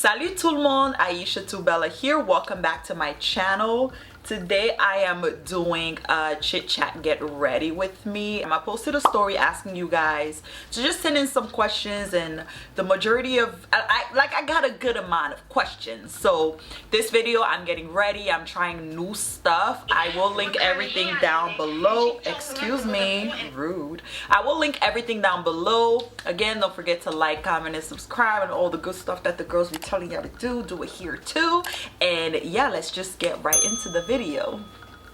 Salut tout le monde, Aisha Tubella here. Welcome back to my channel. Today I am doing a chit chat get ready with me. I posted a story asking you guys to just send in some questions, and the majority of I got a good amount of questions. So this video I'm getting ready, I'm trying new stuff. I will link everything down below. Excuse me, rude. I will link everything down below. Again, don't forget to like, comment, and subscribe, and all the good stuff that the girls be telling y'all to do it here too. And yeah, let's just get right into the video.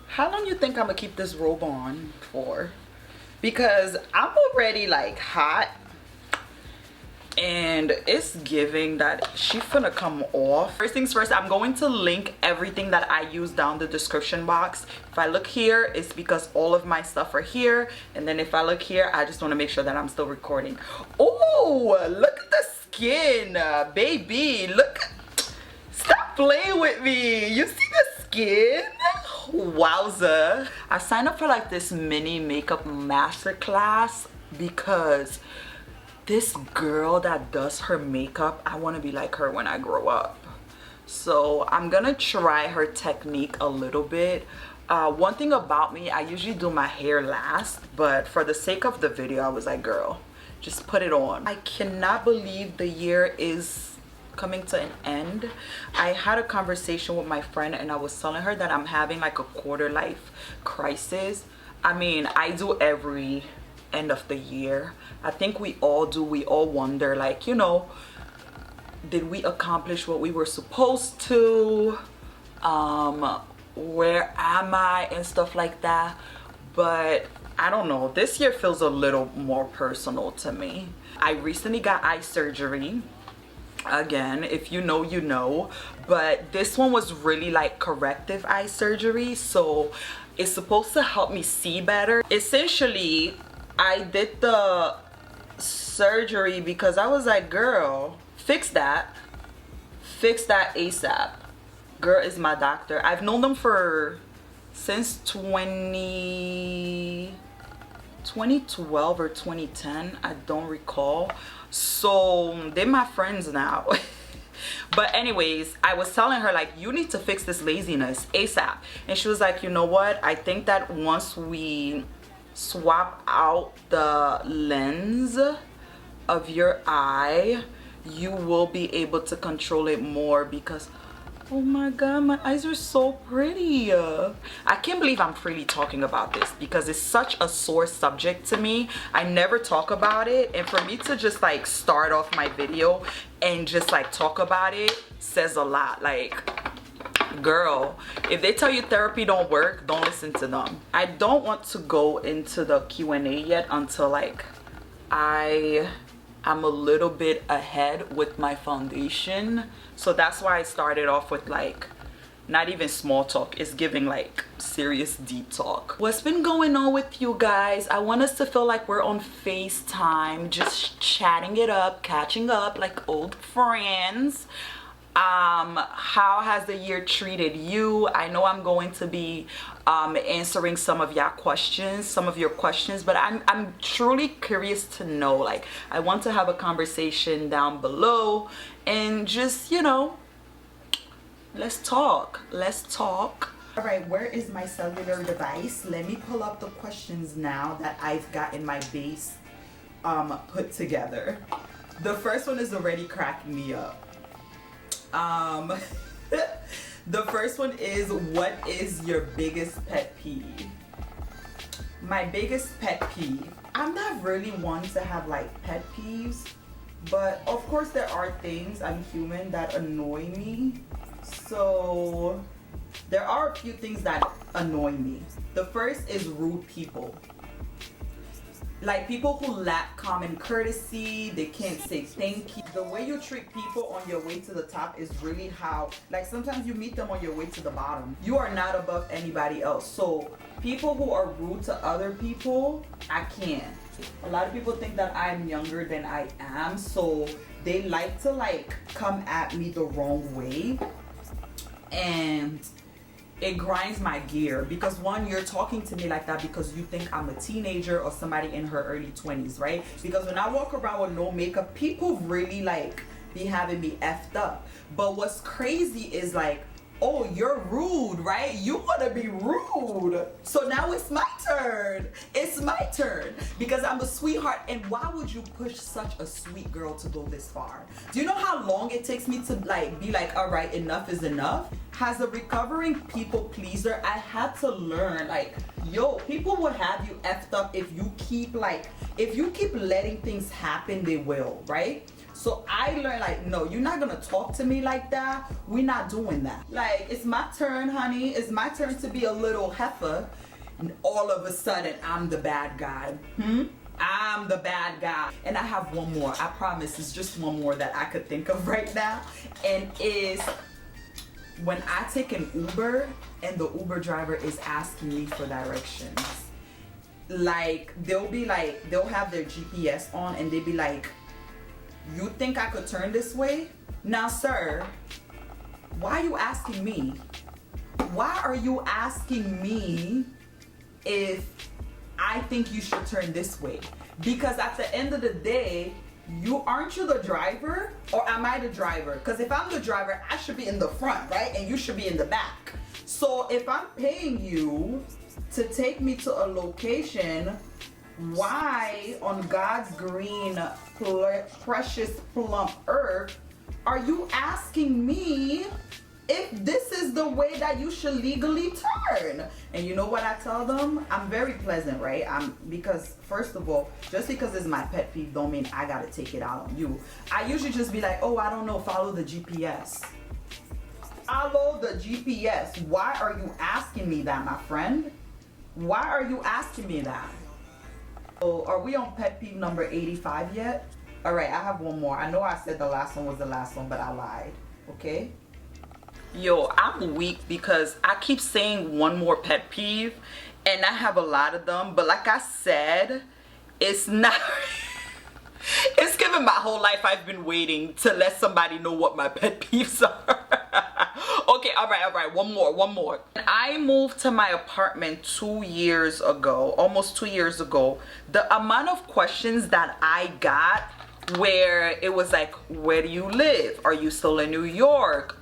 How long you think I'm gonna keep this robe on for? Because I'm already like hot and it's giving that she finna come off. First things first, I'm going to link everything that I use down the description box. If I look here, it's because all of my stuff are here, and then if I look here, I just want to make sure that I'm still recording. Oh, look at the skin, baby. Look, stop playing with me. You see the skin? Wowza. I signed up for like this mini makeup masterclass because this girl that does her makeup, I want to be like her when I grow up. So I'm gonna try her technique a little bit. One thing about me, I usually do my hair last, but for the sake of the video, I was like, girl, just put it on. I cannot believe the year is coming to an end. I had a conversation with my friend and I was telling her that I'm having like a quarter life crisis. I mean, I do every end of the year. I think we all do. We all wonder, like, you know, did we accomplish what we were supposed to? Where am I and stuff like that. But I don't know, this year feels a little more personal to me. I recently got eye surgery. Again, if you know, you know, but this one was really like corrective eye surgery, so it's supposed to help me see better. Essentially, I did the surgery because I was like, girl, fix that ASAP. Girl is my doctor. I've known them since 2012 or 2010, I don't recall. So they're my friends now. But anyways, I was telling her, like, you need to fix this laziness ASAP. And she was like, you know what, I think that once we swap out the lens of your eye, you will be able to control it more. Because oh my god, my eyes are so pretty. I can't believe I'm freely talking about this because it's such a sore subject to me. I never talk about it, and for me to just like start off my video and just like talk about it says a lot. Like, girl, if they tell you therapy don't work, don't listen to them. I don't want to go into the Q&A yet until like I'm a little bit ahead with my foundation. So that's why I started off with like not even small talk, it's giving like serious deep talk. What's been going on with you guys? I want us to feel like we're on FaceTime, just chatting it up, catching up like old friends. How has the year treated you? I know I'm going to be answering some of your questions, but I'm truly curious to know. Like, I want to have a conversation down below and just, you know, let's talk. All right, where is my cellular device? Let me pull up the questions now that I've got in my base put together. The first one is already cracking me up. The first one is, what is your biggest pet peeve? My biggest pet peeve, I'm not really one to have like pet peeves, but of course there are things, I'm human, that annoy me. So there are a few things that annoy me. The first is rude people. Like people who lack common courtesy, they can't say thank you. The way you treat people on your way to the top is really how, like, sometimes you meet them on your way to the bottom. You are not above anybody else. So people who are rude to other people, I can't. A lot of people think that I'm younger than I am, so they like to like come at me the wrong way. And it grinds my gear because, one, you're talking to me like that because you think I'm a teenager or somebody in her early 20s, right? Because when I walk around with no makeup, people really like be having me effed up. But what's crazy is like, oh, you're rude, right? You want to be rude. So now it's my turn. It's my turn because I'm a sweetheart. And why would you push such a sweet girl to go this far? Do you know how long it takes me to like be like, all right, enough is enough? As a recovering people pleaser, I had to learn like, yo, people will have you effed up if you keep letting things happen, they will, right? So I learned like, no, you're not gonna talk to me like that. We're not doing that. Like, it's my turn, honey. It's my turn to be a little heifer. And all of a sudden, I'm the bad guy. I'm the bad guy. And I have one more. I promise it's just one more that I could think of right now. And is when I take an Uber and the Uber driver is asking me for directions. Like, they'll have their GPS on and they'll be like, you think I could turn this way? Now, sir, why are you asking me? Why are you asking me if I think you should turn this way? Because at the end of the day, aren't you the driver or am I the driver? Because if I'm the driver, I should be in the front, right? And you should be in the back. So if I'm paying you to take me to a location, why on God's green, precious, plump earth are you asking me if this is the way that you should legally turn? And you know what I tell them? I'm very pleasant, right? Because first of all, just because it's my pet peeve don't mean I gotta take it out on you. I usually just be like, oh, I don't know, follow the GPS. Follow the GPS. Why are you asking me that, my friend? Why are you asking me that? So are we on pet peeve number 85 yet? All right, I have one more. I know I said the last one was the last one, but I lied. Okay? Yo, I'm weak because I keep saying one more pet peeve and I have a lot of them, but like I said, it's not it's given my whole life I've been waiting to let somebody know what my pet peeves are. Okay, all right, one more. I moved to my apartment 2 years ago, almost 2 years ago. The amount of questions that I got where it was like, where do you live? Are you still in New York?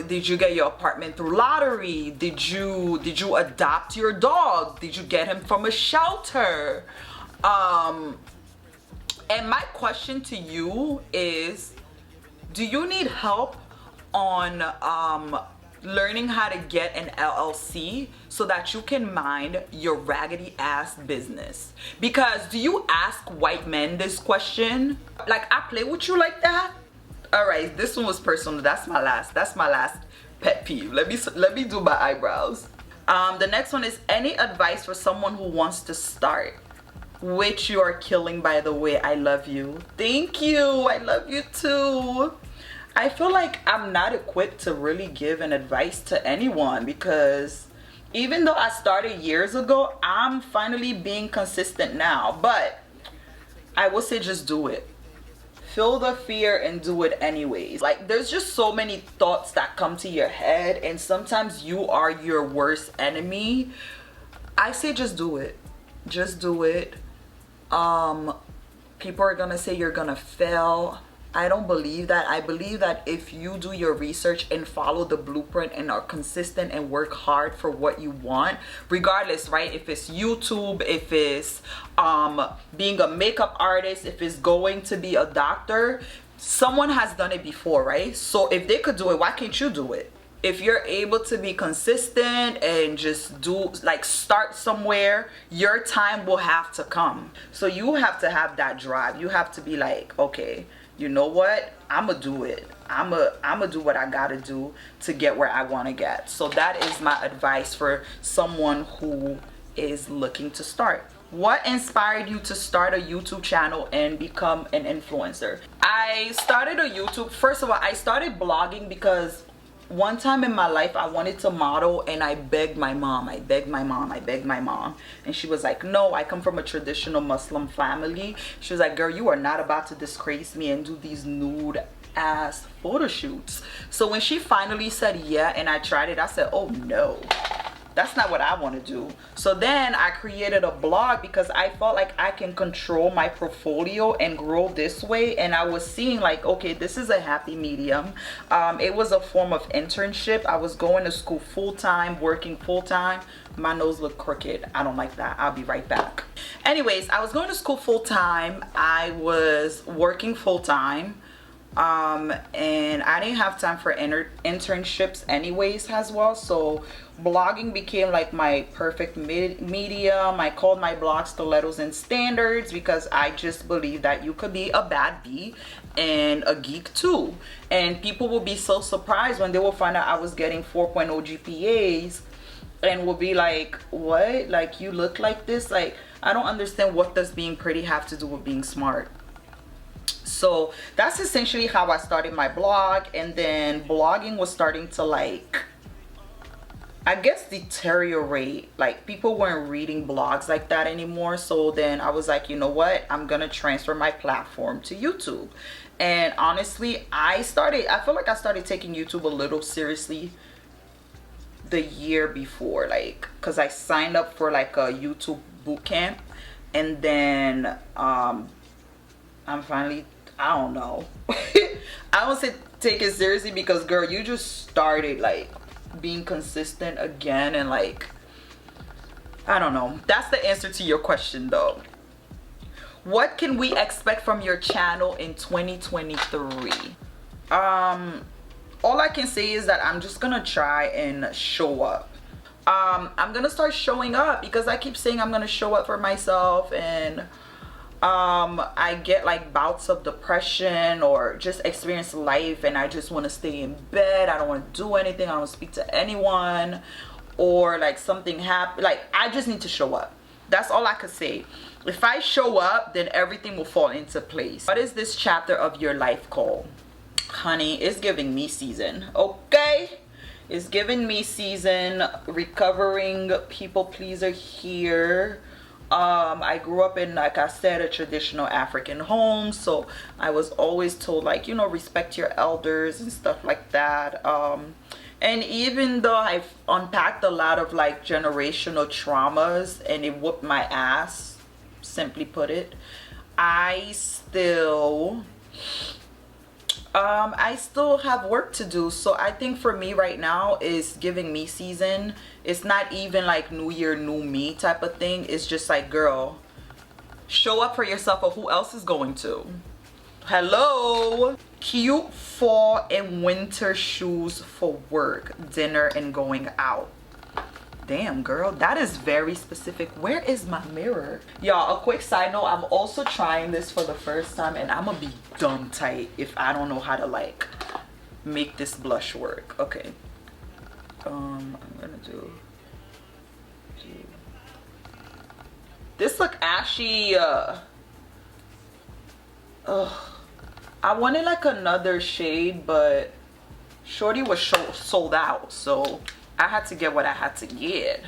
Did you get your apartment through lottery? Did you adopt your dog? Did you get him from a shelter? And my question to you is, do you need help on learning how to get an LLC so that you can mind your raggedy ass business? Because do you ask white men this question? Like, I play with you like that? All right, this one was personal. That's my last pet peeve. Let me do my eyebrows. The next one is, any advice for someone who wants to start? Which you are killing, by the way. I love you. Thank you. I love you too. I feel like I'm not equipped to really give an advice to anyone because even though I started years ago, I'm finally being consistent now. But I will say, just do it. Feel the fear and do it anyways. Like, there's just so many thoughts that come to your head and sometimes you are your worst enemy. I say just do it. Just do it. People are gonna say you're gonna fail. I don't believe that. I believe that if you do your research and follow the blueprint and are consistent and work hard for what you want, regardless, right? If it's YouTube, if it's being a makeup artist, if it's going to be a doctor, someone has done it before, right? So if they could do it, why can't you do it? If you're able to be consistent and just do, like, start somewhere, your time will have to come. So you have to have that drive. You have to be like, okay, you know what? I'ma do it. I'ma do what I gotta do to get where I wanna get. So that is my advice for someone who is looking to start. What inspired you to start a YouTube channel and become an influencer? I started a YouTube, first of all, I started blogging because one time in my life I wanted to model and I begged my mom. And she was like, no, I come from a traditional Muslim family. She was like, girl, you are not about to disgrace me and do these nude ass photo shoots. So when she finally said yeah and I tried it, I said, oh no. that's not what I want to do. So then I created a blog because I felt like I can control my portfolio and grow this way. And I was seeing like, okay, this is a happy medium. It was a form of internship. I was going to school full-time, working full-time. My nose looked crooked. I don't like that. I'll be right back. Anyways, I was going to school full-time. I was working full-time. And I didn't have time for internships anyways as well, so blogging became like my perfect medium. I called my blog stilettos and standards because I just believe that you could be a bad bee and a geek too, and people will be so surprised when they will find out I was getting 4.0 GPAs and will be like, what, like you look like this? Like, I don't understand, what does being pretty have to do with being smart? So that's essentially how I started my blog. And then blogging was starting to, like, I guess, deteriorate. Like, people weren't reading blogs like that anymore. So then I was like, you know what, I'm gonna transfer my platform to YouTube. And honestly, I feel like I started taking YouTube a little seriously the year before, like, because I signed up for like a YouTube boot camp, and then I'm finally, I don't know. I don't say take it seriously because, girl, you just started like being consistent again, and like, I don't know. That's the answer to your question though. What can we expect from your channel in 2023? All I can say is that I'm just gonna try and show up. I'm gonna start showing up because I keep saying I'm gonna show up for myself, and I get like bouts of depression or just experience life and I just want to stay in bed. I don't want to do anything. I don't want to speak to anyone, or like something happen. Like, I just need to show up. That's all I could say. If I show up, then everything will fall into place. What is this chapter of your life called? Honey, it's giving me season. Okay, it's giving me season. Recovering people pleaser here. I grew up in, like I said, a traditional African home, so I was always told, like, you know, respect your elders and stuff like that. And even though I've unpacked a lot of like generational traumas and it whooped my ass, simply put it, I still have work to do. So I think for me right now is giving me season. It's not even like new year, new me type of thing. It's just like, girl, show up for yourself, or who else is going to? Hello. Cute fall and winter shoes for work, dinner, and going out. Damn, girl, that is very specific. Where is my mirror? Y'all, a quick side note, I'm also trying this for the first time, and I'm gonna be dumb tight if I don't know how to like make this blush work. Okay, I'm gonna do this. Look ashy. I wanted like another shade, but shorty was sold out, so I had to get what I had to get.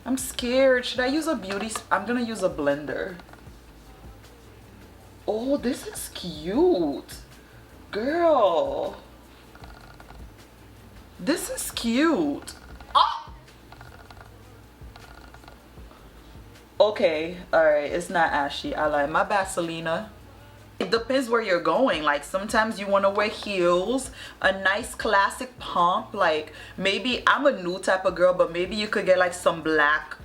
I'm scared. Should I use a beauty? I'm gonna use a blender. Oh, this is cute, girl. This is cute. Oh! Okay, all right. It's not ashy. I like my bad, Selena. It depends where you're going. Like, sometimes you want to wear heels, a nice classic pump. Like, maybe I'm a new type of girl, but maybe you could get like some black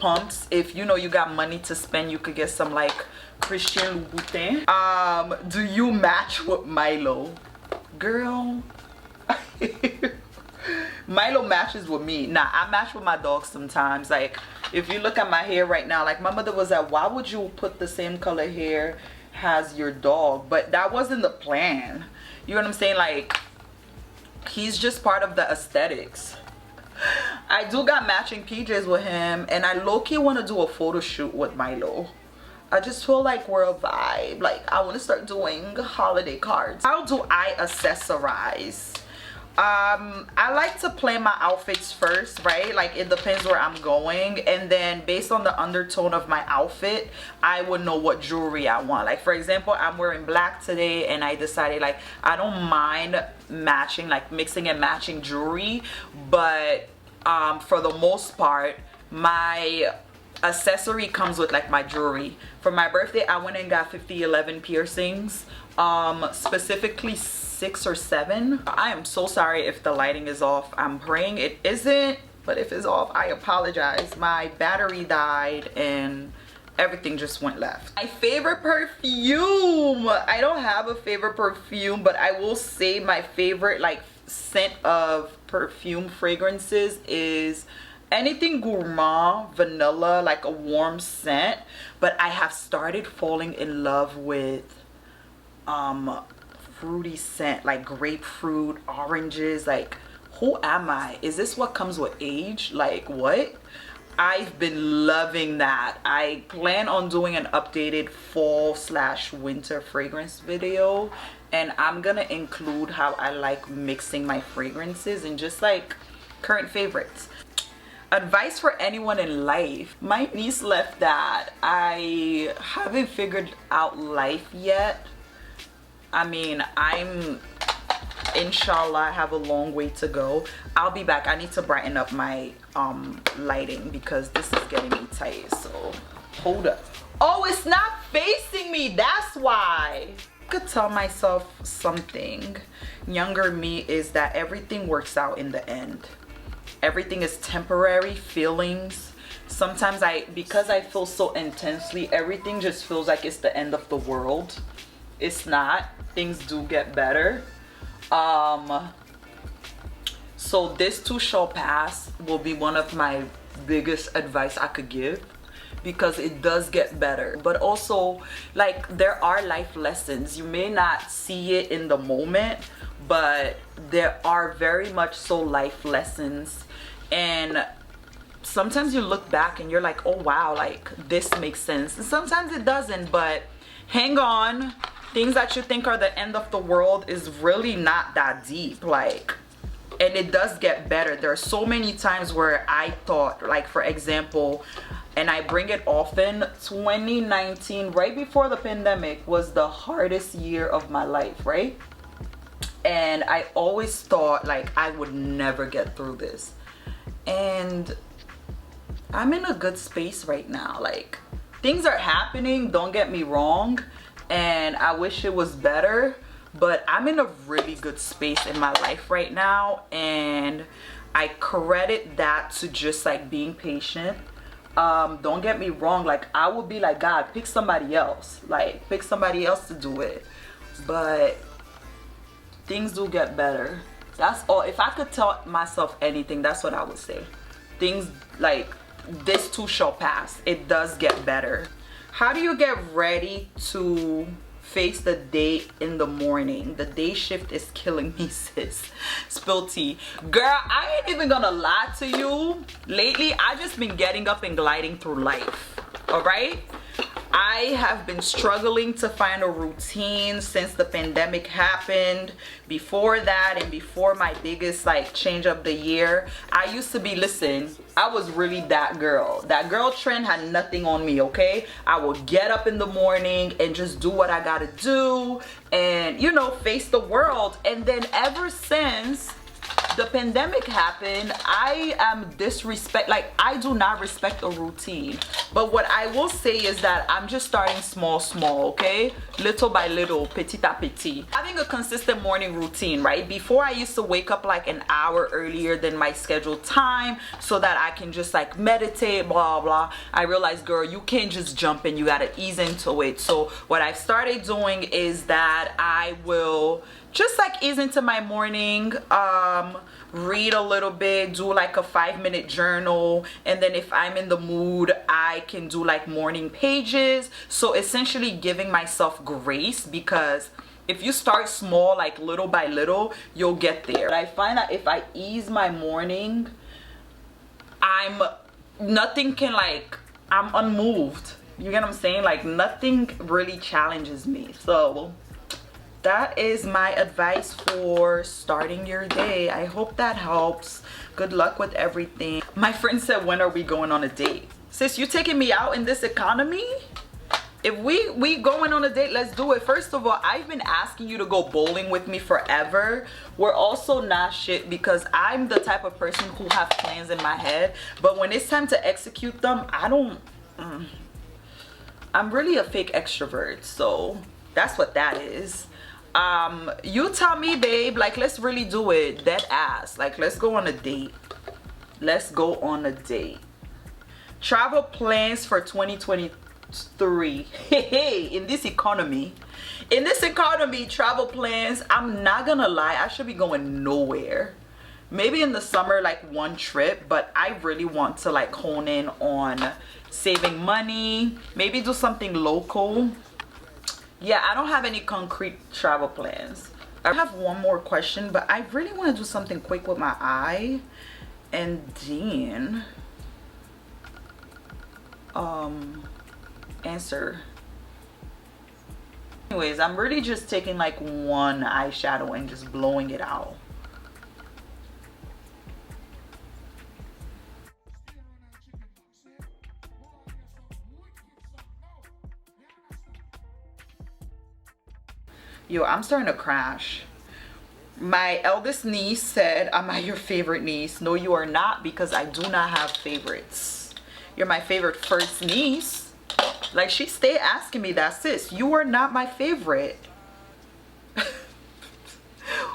pumps. If you know you got money to spend, you could get some like Christian Louboutin. Do you match with Milo? Girl. Milo matches with me. Nah, I match with my dog sometimes. Like, if you look at my hair right now, like, my mother was like, why would you put the same color hair has your dog? But that wasn't the plan. You know what I'm saying? Like, he's just part of the aesthetics. I do got matching PJs with him, and I low-key want to do a photo shoot with Milo. I just feel like we're a vibe. Like, I want to start doing holiday cards. How do I accessorize? I like to plan my outfits first, right? Like, it depends where I'm going, and then based on the undertone of my outfit, I would know what jewelry I want. Like, for example, I'm wearing black today, and I decided, like, I don't mind matching, like mixing and matching jewelry, but for the most part. My accessory comes with like my jewelry. For my birthday, I went and got 11 piercings, specifically 6 or 7. I am so sorry if the lighting is off. I'm praying it isn't, but if it's off, I apologize. My battery died and everything just went left. My favorite perfume, I don't have a favorite perfume, but I will say my favorite like scent of perfume fragrances is anything gourmand, vanilla, like a warm scent. But I have started falling in love with fruity scent, like grapefruit, oranges. Like, who am I? Is this what comes with age? Like, what? I've been loving that. I plan on doing an updated fall/winter fragrance video, and I'm gonna include how I like mixing my fragrances and just like current favorites. Advice for anyone in life. My niece left that I haven't figured out life yet. I mean, inshallah, I have a long way to go. I'll be back. I need to brighten up my lighting because this is getting me tight. So hold up. Oh, it's not facing me. That's why. I could tell myself something. Younger me is that everything works out in the end. Everything is temporary. Feelings. Sometimes because I feel so intensely, everything just feels like it's the end of the world. It's not. Things do get better. So this too shall pass will be one of my biggest advice I could give, because it does get better. But also, like, there are life lessons. You may not see it in the moment, but there are very much so life lessons. And sometimes you look back and you're like, oh wow, like this makes sense. And sometimes it doesn't, but hang on. Things that you think are the end of the world is really not that deep. Like, and it does get better. There are so many times where I thought, like, for example, and I bring it often, 2019, right before the pandemic, was the hardest year of my life, right? And I always thought like I would never get through this, and I'm in a good space right now. Like, things are happening, don't get me wrong, and I wish it was better, but I'm in a really good space in my life right now, and I credit that to just like being patient. Don't get me wrong, like I would be like, God, pick somebody else, like pick somebody else to do it, but things do get better. That's all. If I could tell myself anything, that's what I would say. Things like this too shall pass. It does get better. How do you get ready to face the day in the morning? The day shift is killing me, sis. Spill tea. Girl, I ain't even gonna lie to you. Lately, I just been getting up and gliding through life. All right? I have been struggling to find a routine since the pandemic happened. Before that, and before my biggest like change of the year, I used to be, listen, I was really that girl. That girl trend had nothing on me, okay? I would get up in the morning and just do what I gotta do and, you know, face the world. And then ever since the pandemic happened, I am like, I do not respect a routine. But what I will say is that I'm just starting small, okay? Little by little, petit a petit. Having a consistent morning routine, right? Before, I used to wake up like an hour earlier than my scheduled time so that I can just like meditate, blah, blah. I realized, girl, you can't just jump in. You gotta ease into it. So what I've started doing is that I will just like ease into my morning, read a little bit, do like a 5-minute journal, and then if I'm in the mood, I can do like morning pages. So essentially giving myself grace, because if you start small, like little by little, you'll get there. But I find that if I ease my morning, I'm unmoved. You get what I'm saying? Like nothing really challenges me. So that is my advice for starting your day. I hope that helps. Good luck with everything. My friend said, when are we going on a date? Sis, you taking me out in this economy? if we going on a date, let's do it. First of all, I've been asking you to go bowling with me forever. We're also not shit because I'm the type of person who have plans in my head, but when it's time to execute them, I don't I'm really a fake extrovert, so that's what that is. You tell me, babe, like, let's really do it. Dead ass. Like, let's go on a date. Let's go on a date. Travel plans for 2023. Hey, in this economy, travel plans, I'm not gonna lie, I should be going nowhere. Maybe in the summer, like one trip, but I really want to like hone in on saving money, maybe do something local. Yeah, I don't have any concrete travel plans. I have one more question, but I really want to do something quick with my eye, and then answer. Anyways, I'm really just taking like one eyeshadow and just blowing it out. Yo, I'm starting to crash. My eldest niece said, am I your favorite niece? No, you are not, because I do not have favorites. You're my favorite first niece. Like, she stayed asking me that, sis. You are not my favorite.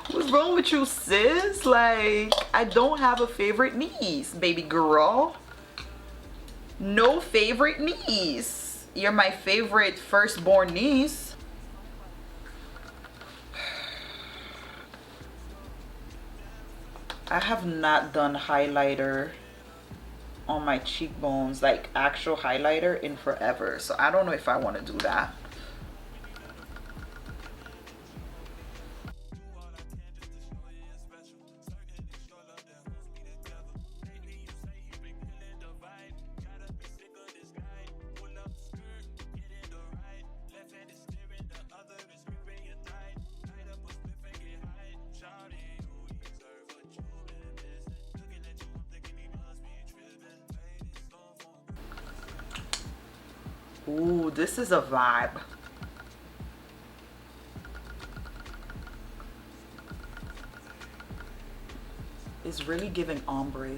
What's wrong with you, sis? Like, I don't have a favorite niece, baby girl. No favorite niece. You're my favorite firstborn niece. I have not done highlighter on my cheekbones, like actual highlighter, in forever, so I don't know if I want to do that. Ooh, this is a vibe. It's really giving ombre.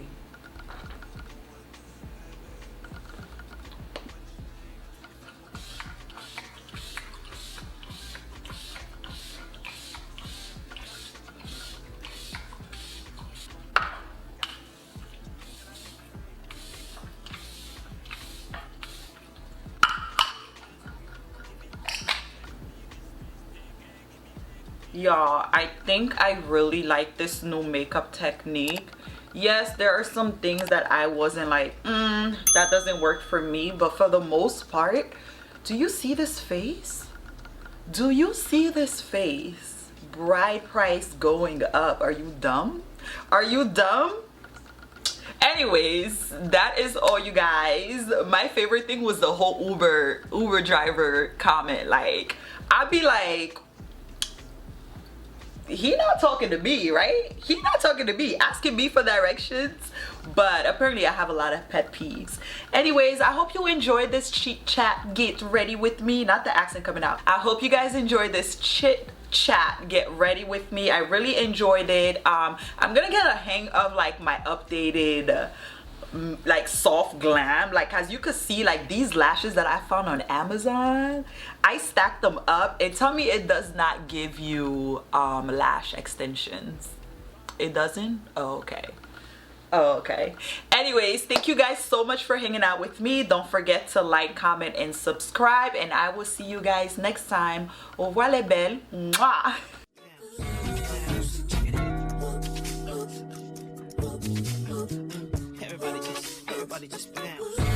Y'all, I think I really like this new makeup technique. Yes, there are some things that I wasn't like, that doesn't work for me, but for the most part, do you see this face? Do you see this face? Bride price going up. Are you dumb? Are you dumb? Anyways, that is all, you guys. My favorite thing was the whole Uber driver comment. Like, I'd be like, he not talking to me, right? He not talking to me, asking me for directions. But apparently I have a lot of pet peeves. Anyways, I hope you enjoyed this chit chat get ready with me. Not the accent coming out. I hope you guys enjoyed this chit chat get ready with me. I really enjoyed it. I'm gonna get a hang of like my updated like soft glam. Like, as you could see, like these lashes that I found on Amazon, I stacked them up, and tell me it does not give you lash extensions. It doesn't? Oh, okay. Oh, okay. Anyways, thank you guys so much for hanging out with me. Don't forget to like, comment, and subscribe, and I will see you guys next time. Au revoir les belles. Mwah. Everybody just bounce.